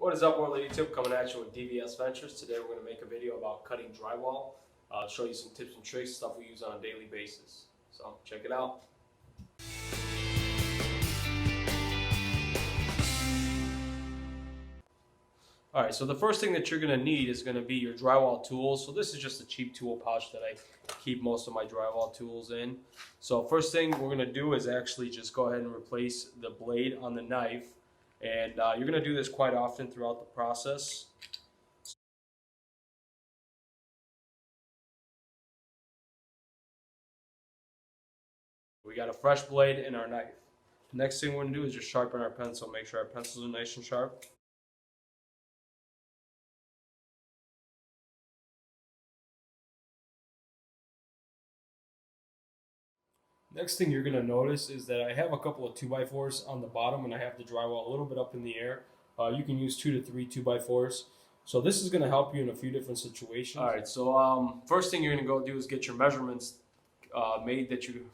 What is up, World of YouTube? Coming at you with DVS Ventures. Today we're going to make a video about cutting drywall. Show you some tips and tricks, stuff we use on a daily basis. So check it out. Alright, so the first thing that you're going to need is going to be your drywall tools. So this is just a cheap tool pouch that I keep most of my drywall tools in. So first thing we're going to do is actually just go ahead and replace the blade on the knife. And you're going to do this quite often throughout the process. We got a fresh blade in our knife. Next thing we're going to do is just sharpen our pencil. Make sure our pencils are nice and sharp. Next thing you're going to notice is that I have a couple of 2x4s on the bottom and I have the drywall a little bit up in the air. You can use 2 to 3 2x4s. So this is going to help you in a few different situations. Alright, so first thing you're going to go do is get your measurements made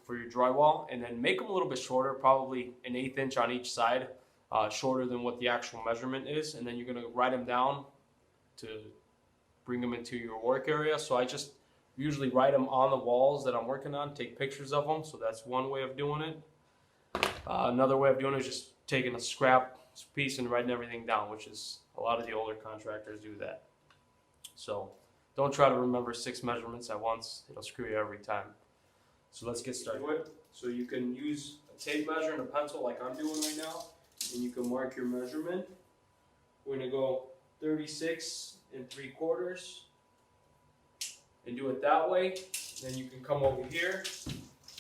for your drywall, and then make them a little bit shorter, probably an 1/8 inch on each side, shorter than what the actual measurement is. And then you're going to write them down to bring them into your work area. So I just usually write them on the walls that I'm working on, take pictures of them. So that's one way of doing it. Another way of doing it is just taking a scrap piece and writing everything down, which is a lot of the older contractors do that. So don't try to remember 6 measurements at once. It'll screw you every time. So let's get started. So you can use a tape measure and a pencil like I'm doing right now, and you can mark your measurement. We're going to go 36 3/4 and do it that way. Then you can come over here,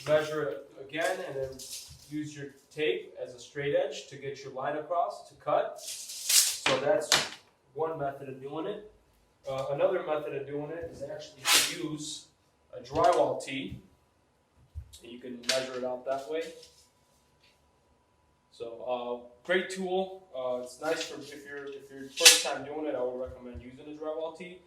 measure it again, and then use your tape as a straight edge to get your line across to cut. So that's one method of doing it. Another method of doing it is actually to use a drywall tee, and you can measure it out that way. So great tool. It's nice for if you're first time doing it. I would recommend using a drywall tee.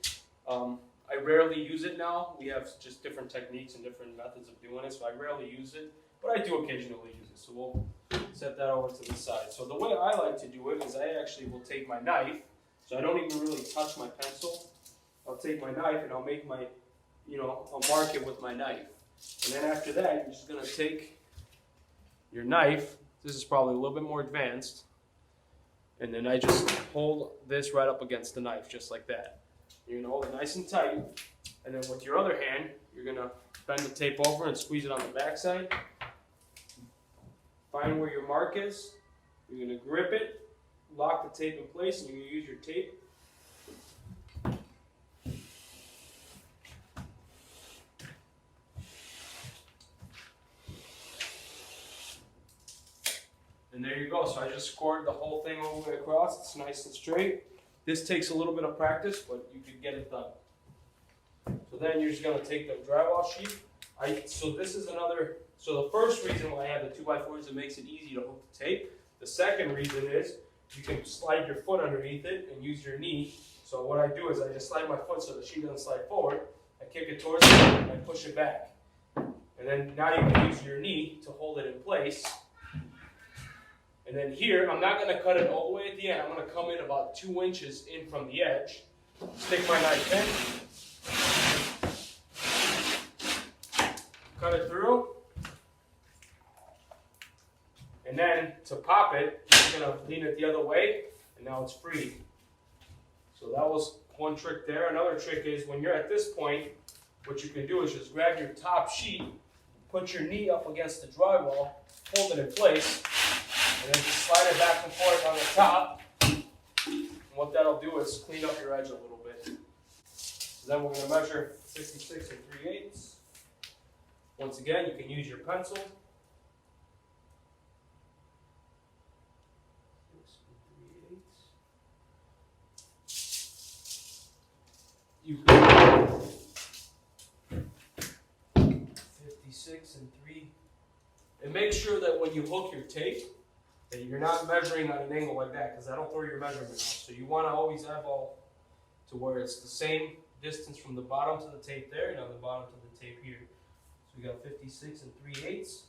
I rarely use it now. We have just different techniques and different methods of doing it, so I rarely use it, but I do occasionally use it. So we'll set that over to the side. So the way I like to do it is I actually will take my knife, so I don't even really touch my pencil. I'll take my knife and I'll make my, I'll mark it with my knife. And then after that, you're just going to take your knife. This is probably a little bit more advanced. And then I just hold this right up against the knife, just like that. You're going to hold it nice and tight, and then with your other hand, you're going to bend the tape over and squeeze it on the back side. Find where your mark is. You're going to grip it, lock the tape in place, and you're going to use your tape. And there you go. So I just scored the whole thing all the way across. It's nice and straight. This takes a little bit of practice, but you can get it done. So then you're just going to take the drywall sheet. So the first reason why I have the 2x4 is it makes it easy to hook the tape. The second reason is you can slide your foot underneath it and use your knee. So what I do is I just slide my foot so the sheet doesn't slide forward. I kick it towards me and I push it back. And then now you can use your knee to hold it in place. And then here, I'm not going to cut it all the way at the end. I'm going to come in about 2 inches in from the edge. Stick my knife in. Cut it through. And then to pop it, you're going to lean it the other way. And now it's free. So that was one trick there. Another trick is when you're at this point, what you can do is just grab your top sheet, put your knee up against the drywall, hold it in place, and then just slide it back and forth on the top. And what that'll do is clean up your edge a little bit. So then we're going to measure 56 3/8. Once again, you can use your pencil. 6 3/8. You can 56 3. And make sure that when you hook your tape, that you're not measuring on an angle like that, because that'll throw your measurement off. So you want to always eyeball to where it's the same distance from the bottom to the tape there and on the bottom to the tape here. So we got 56 3/8.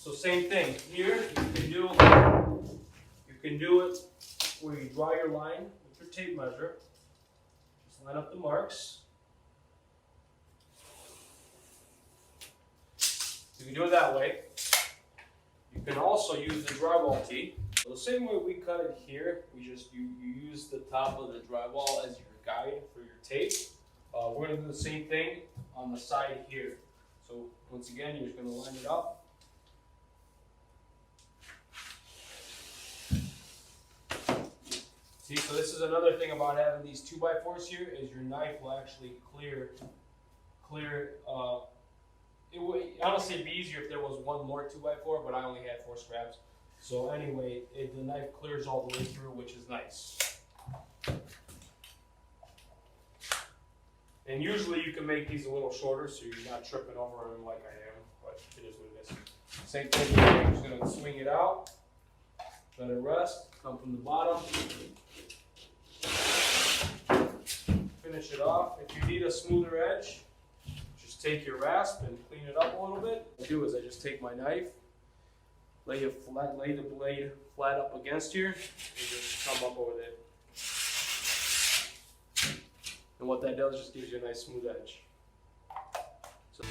So same thing here. You can do it where you draw your line with your tape measure. Just line up the marks. You can do it that way. You can also use the drywall tee. So the same way we cut it here, you use the top of the drywall as your guide for your tape. We're going to do the same thing on the side here. So once again, you're just going to line it up. See, so this is another thing about having these 2x4s here, is your knife will actually clear. It would honestly be easier if there was one more 2x4, but I only had 4 scraps. So anyway, the knife clears all the way through, which is nice. And usually you can make these a little shorter so you're not tripping over them like I am, but it is what it is. Same thing here, I'm just going to swing it out, let it rest, come from the bottom, finish it off. If you need a smoother edge, just take your rasp and clean it up a little bit. What I do is I just take my knife, lay the blade flat up against here, and just come up over it. And what that does just gives you a nice smooth edge. So